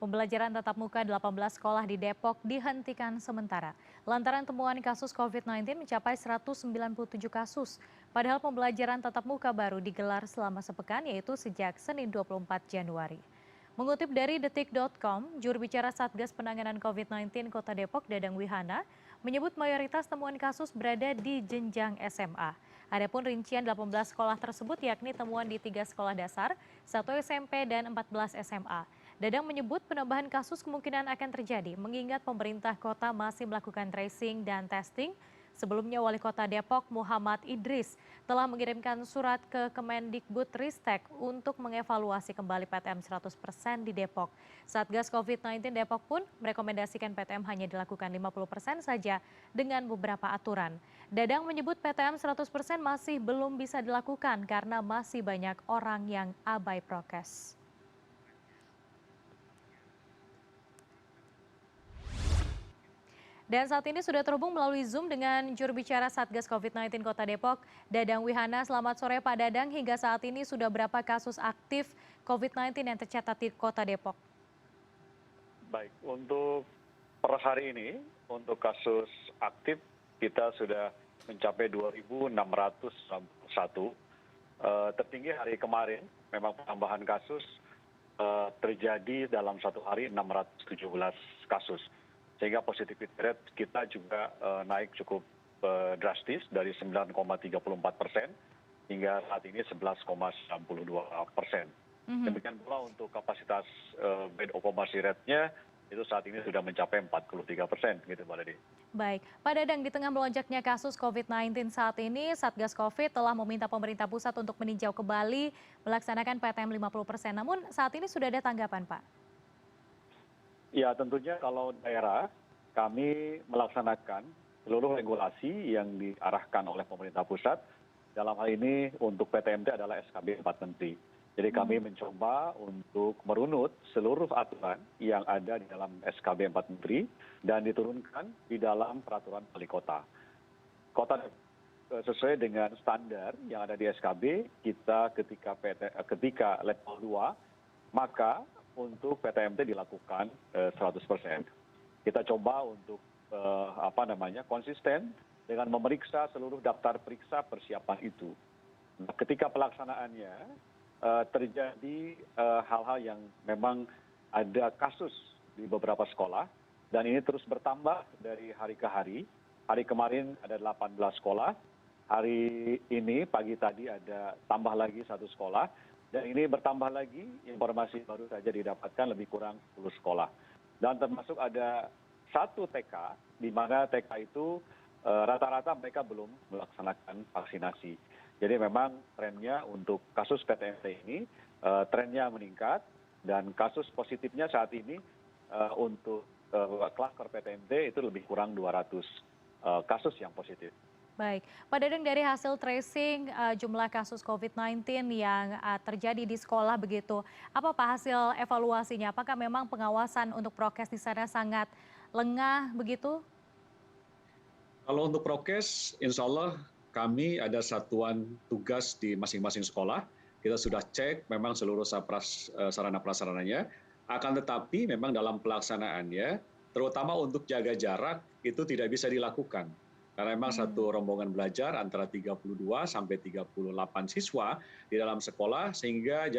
Pembelajaran tatap muka 18 sekolah di Depok dihentikan sementara. Lantaran temuan kasus COVID-19 mencapai 197 kasus. Padahal pembelajaran tatap muka baru digelar selama sepekan yaitu sejak Senin 24 Januari. Mengutip dari detik.com, juru bicara Satgas Penanganan COVID-19 Kota Depok Dadang Wihana menyebut mayoritas temuan kasus berada di jenjang SMA. Adapun rincian 18 sekolah tersebut yakni temuan di 3 sekolah dasar, 1 SMP dan 14 SMA. Dadang menyebut penambahan kasus kemungkinan akan terjadi mengingat pemerintah kota masih melakukan tracing dan testing. Sebelumnya Wali Kota Depok Muhammad Idris telah mengirimkan surat ke Kemendikbudristek untuk mengevaluasi kembali PTM 100% di Depok. Satgas COVID-19 Depok pun merekomendasikan PTM hanya dilakukan 50% saja dengan beberapa aturan. Dadang menyebut PTM 100% masih belum bisa dilakukan karena masih banyak orang yang abai prokes. Dan saat ini sudah terhubung melalui Zoom dengan juru bicara Satgas COVID-19 Kota Depok, Dadang Wihana. Selamat sore Pak Dadang, hingga saat ini sudah berapa kasus aktif COVID-19 yang tercatat di Kota Depok? Baik, untuk per hari ini, untuk kasus aktif kita sudah mencapai 2.691. Tertinggi hari kemarin, memang penambahan kasus terjadi dalam satu hari 617 kasus. Sehingga positivity rate kita juga naik cukup drastis dari 9,34% hingga saat ini 11,92%. Demikian pula untuk kapasitas bed occupancy rate-nya itu saat ini sudah mencapai 43%, gitu Mbak Lady. Baik, Pak Dadang, di tengah melonjaknya kasus COVID-19 saat ini, Satgas COVID telah meminta pemerintah pusat untuk meninjau kembali melaksanakan PTM 50%. Namun saat ini sudah ada tanggapan, Pak? Ya tentunya kalau daerah kami melaksanakan seluruh regulasi yang diarahkan oleh pemerintah pusat. Dalam hal ini untuk PTMT adalah SKB 4 Menteri. Jadi kami mencoba untuk merunut seluruh aturan yang ada di dalam SKB 4 Menteri dan diturunkan di dalam peraturan wali kota. Kota sesuai dengan standar yang ada di SKB, kita ketika level 2, maka untuk PTMT dilakukan 100%. Kita coba untuk konsisten dengan memeriksa seluruh daftar periksa persiapan itu. Nah, ketika pelaksanaannya terjadi hal-hal yang memang ada kasus di beberapa sekolah dan ini terus bertambah dari hari ke hari. Hari kemarin ada 18 sekolah, hari ini pagi tadi ada tambah lagi 1 sekolah. Dan ini bertambah lagi, informasi baru saja didapatkan lebih kurang 10 sekolah. Dan termasuk ada 1 TK, di mana TK itu rata-rata mereka belum melaksanakan vaksinasi. Jadi memang trennya untuk kasus PTMT ini, trennya meningkat, dan kasus positifnya saat ini untuk klaster PTMT itu lebih kurang 200 kasus yang positif. Baik, Pak Dadang, dari hasil tracing jumlah kasus COVID-19 yang terjadi di sekolah begitu, apa Pak hasil evaluasinya? Apakah memang pengawasan untuk prokes di sana sangat lengah begitu? Kalau untuk prokes, insya Allah kami ada satuan tugas di masing-masing sekolah. Kita sudah cek memang seluruh sarana prasarananya. Akan tetapi memang dalam pelaksanaannya, terutama untuk jaga jarak, itu tidak bisa dilakukan. Karena memang satu rombongan belajar antara 32 sampai 38 siswa di dalam sekolah sehingga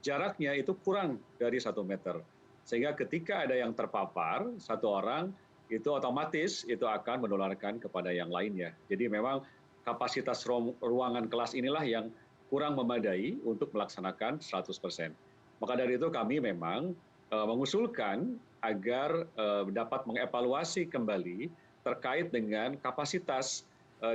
jaraknya itu kurang dari 1 meter. Sehingga ketika ada yang terpapar, 1 orang itu otomatis itu akan menularkan kepada yang lainnya. Jadi memang kapasitas ruangan kelas inilah yang kurang memadai untuk melaksanakan 100%. Maka dari itu kami memang mengusulkan agar dapat mengevaluasi kembali terkait dengan kapasitas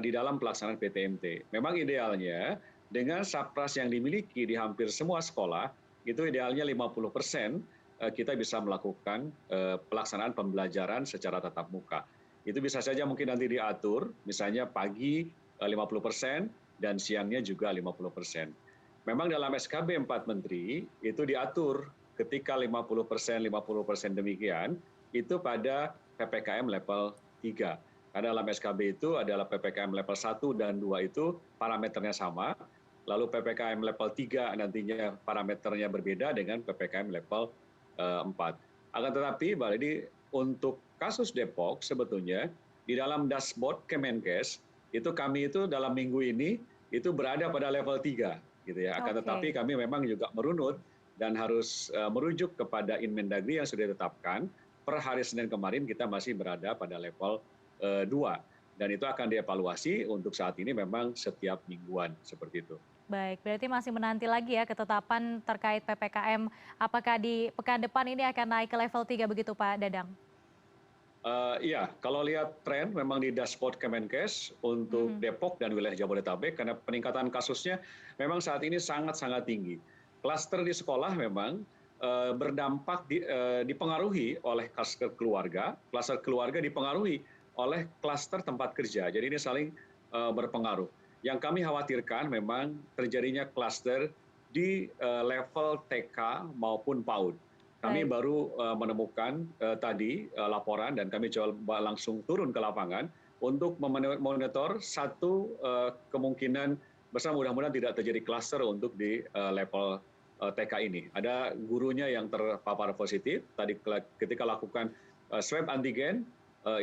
di dalam pelaksanaan PTMT. Memang idealnya dengan sapras yang dimiliki di hampir semua sekolah, itu idealnya 50% kita bisa melakukan pelaksanaan pembelajaran secara tatap muka. Itu bisa saja mungkin nanti diatur, misalnya pagi 50% dan siangnya juga 50%. Memang dalam SKB 4 Menteri itu diatur ketika 50% demikian, itu pada PPKM level 3. Karena dalam SKB itu adalah PPKM level 1 dan 2 itu parameternya sama, lalu PPKM level 3 nantinya parameternya berbeda dengan PPKM level 4. Akan tetapi, Mbak Lady, untuk kasus Depok sebetulnya di dalam dashboard Kemenkes itu kami itu dalam minggu ini itu berada pada level 3, gitu ya. Akan tetapi Oke. kami memang juga merunut dan harus merujuk kepada Inmendagri yang sudah ditetapkan. Per hari Senin kemarin kita masih berada pada level 2. Dan itu akan dievaluasi untuk saat ini memang setiap mingguan seperti itu. Baik, berarti masih menanti lagi ya ketetapan terkait PPKM. Apakah di pekan depan ini akan naik ke level 3 begitu Pak Dadang? Iya, kalau lihat tren memang di dashboard Kemenkes untuk Mhm. Depok dan wilayah Jabodetabek karena peningkatan kasusnya memang saat ini sangat-sangat tinggi. Klaster di sekolah memang berdampak dipengaruhi oleh klaster keluarga dipengaruhi oleh klaster tempat kerja. Jadi ini saling berpengaruh. Yang kami khawatirkan memang terjadinya klaster di level TK maupun PAUD. Kami Baik. baru menemukan tadi laporan dan kami coba langsung turun ke lapangan untuk memonitor satu kemungkinan besar mudah-mudahan tidak terjadi klaster untuk di level TK ini. Ada gurunya yang terpapar positif, tadi ketika lakukan swab antigen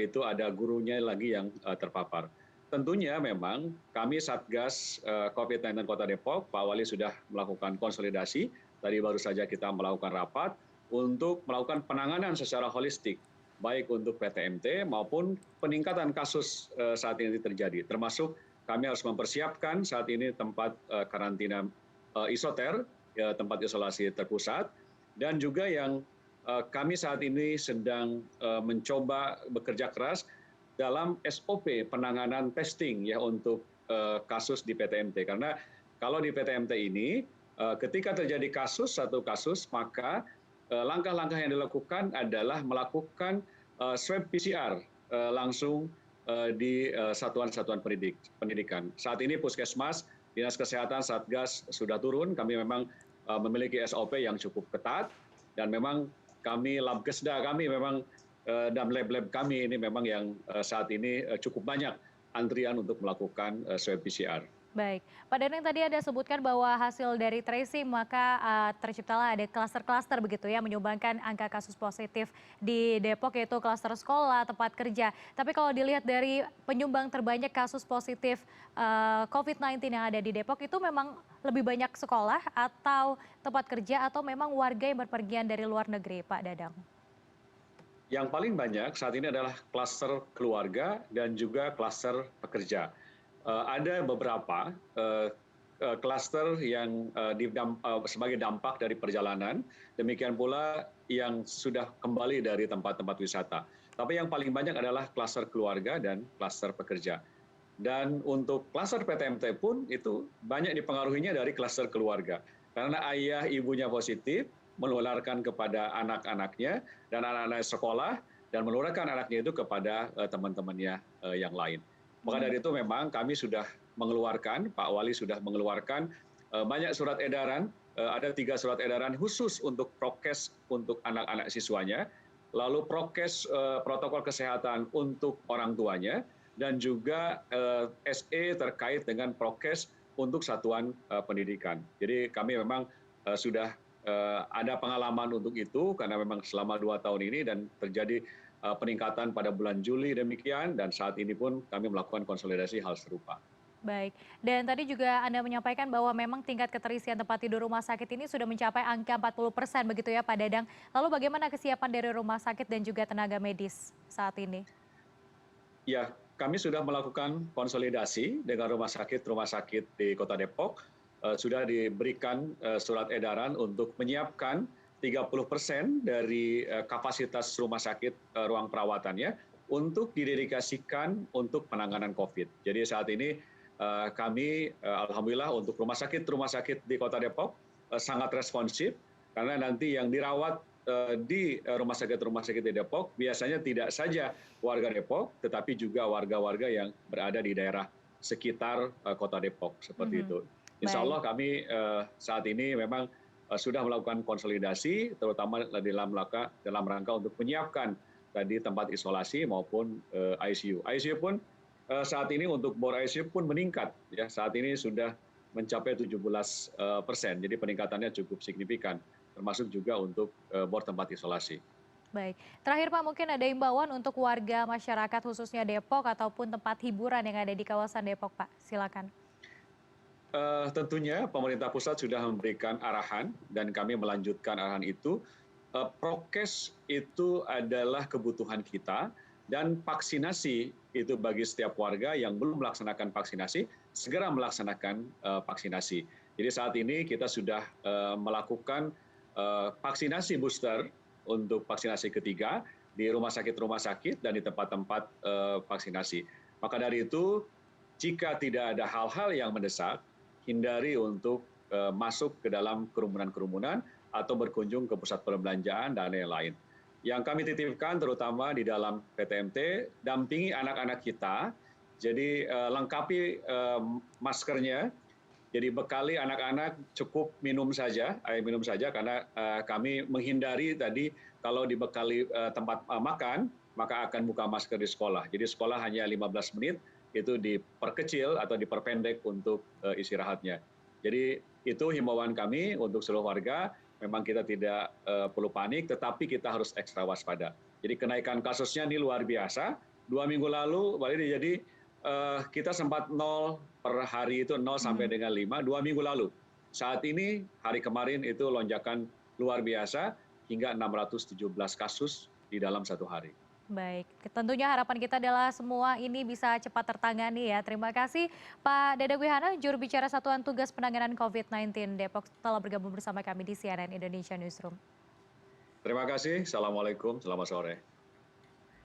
itu ada gurunya lagi yang terpapar. Tentunya memang kami Satgas COVID-19 Kota Depok, Pak Wali sudah melakukan konsolidasi, tadi baru saja kita melakukan rapat, untuk melakukan penanganan secara holistik, baik untuk PTMT maupun peningkatan kasus saat ini terjadi. Termasuk kami harus mempersiapkan saat ini tempat karantina isoter, tempat isolasi terpusat, dan juga yang kami saat ini sedang mencoba bekerja keras dalam SOP penanganan testing ya untuk kasus di PTMT. Karena kalau di PTMT ini ketika terjadi satu kasus, maka langkah-langkah yang dilakukan adalah melakukan swab PCR langsung di satuan-satuan pendidikan. Saat ini Puskesmas, Dinas Kesehatan, Satgas sudah turun. Kami memang memiliki SOP yang cukup ketat dan memang kami Labkesda kami memang dan lab-lab kami ini memang yang saat ini cukup banyak antrian untuk melakukan swab PCR. Baik, Pak Daneng tadi ada sebutkan bahwa hasil dari tracing maka terciptalah ada klaster-klaster begitu ya menyumbangkan angka kasus positif di Depok yaitu klaster sekolah, tempat kerja. Tapi kalau dilihat dari penyumbang terbanyak kasus positif COVID-19 yang ada di Depok itu memang lebih banyak sekolah atau tempat kerja atau memang warga yang berpergian dari luar negeri, Pak Dadang? Yang paling banyak saat ini adalah klaster keluarga dan juga klaster pekerja. Ada beberapa klaster yang sebagai dampak dari perjalanan, demikian pula yang sudah kembali dari tempat-tempat wisata. Tapi yang paling banyak adalah klaster keluarga dan klaster pekerja. Dan untuk klaster PTMT pun itu banyak dipengaruhinya dari klaster keluarga. Karena ayah ibunya positif, menularkan kepada anak-anaknya dan anak-anak sekolah, dan menularkan anaknya itu kepada teman-temannya yang lain. Maka dari itu memang kami sudah mengeluarkan, Pak Wali sudah mengeluarkan banyak surat edaran, ada 3 surat edaran khusus untuk prokes untuk anak-anak siswanya, lalu prokes protokol kesehatan untuk orang tuanya, dan juga SE terkait dengan prokes untuk satuan pendidikan. Jadi kami memang sudah ada pengalaman untuk itu karena memang selama 2 tahun ini dan terjadi peningkatan pada bulan Juli demikian dan saat ini pun kami melakukan konsolidasi hal serupa. Baik, dan tadi juga Anda menyampaikan bahwa memang tingkat keterisian tempat tidur rumah sakit ini sudah mencapai angka 40% begitu ya Pak Dadang. Lalu bagaimana kesiapan dari rumah sakit dan juga tenaga medis saat ini? Ya, kami sudah melakukan konsolidasi dengan rumah sakit di Kota Depok. Sudah diberikan surat edaran untuk menyiapkan 30% dari kapasitas rumah sakit ruang perawatannya untuk didedikasikan untuk penanganan COVID. Jadi saat ini kami alhamdulillah untuk rumah sakit di Kota Depok sangat responsif karena nanti yang dirawat di rumah sakit di Depok biasanya tidak saja warga Depok tetapi juga warga-warga yang berada di daerah sekitar Kota Depok seperti itu. Insya Allah kami saat ini memang sudah melakukan konsolidasi terutama dalam rangka untuk menyiapkan tadi tempat isolasi maupun ICU. ICU pun saat ini untuk bor ICU pun meningkat ya, saat ini sudah mencapai 17%. Jadi peningkatannya cukup signifikan termasuk juga untuk bor tempat isolasi. Baik. Terakhir Pak, mungkin ada imbauan untuk warga masyarakat khususnya Depok ataupun tempat hiburan yang ada di kawasan Depok, Pak. Silakan. Tentunya pemerintah pusat sudah memberikan arahan dan kami melanjutkan arahan itu. Prokes itu adalah kebutuhan kita dan vaksinasi itu bagi setiap warga yang belum melaksanakan vaksinasi, segera melaksanakan vaksinasi. Jadi saat ini kita sudah melakukan vaksinasi booster untuk vaksinasi ketiga di rumah sakit dan di tempat-tempat vaksinasi. Maka dari itu, jika tidak ada hal-hal yang mendesak, hindari untuk masuk ke dalam kerumunan-kerumunan atau berkunjung ke pusat perbelanjaan dan lain-lain. Yang kami titipkan terutama di dalam PTMT, dampingi anak-anak kita, jadi lengkapi maskernya, jadi bekali anak-anak cukup minum saja, air minum saja, karena kami menghindari tadi kalau dibekali tempat makan, maka akan buka masker di sekolah. Jadi sekolah hanya 15 menit, itu diperkecil atau diperpendek untuk istirahatnya. Jadi itu himbauan kami untuk seluruh warga. Memang kita tidak perlu panik, tetapi kita harus ekstra waspada. Jadi kenaikan kasusnya ini luar biasa. 2 minggu lalu, jadi kita sempat 0 per hari itu 0 sampai dengan 5, 2 minggu lalu. Saat ini, hari kemarin itu lonjakan luar biasa, hingga 617 kasus di dalam 1 hari. Baik, tentunya harapan kita adalah semua ini bisa cepat tertangani ya. Terima kasih Pak Dedek Wihana, juru bicara Satuan Tugas Penanganan COVID-19 Depok telah bergabung bersama kami di CNN Indonesia Newsroom. Terima kasih, Assalamualaikum, selamat sore.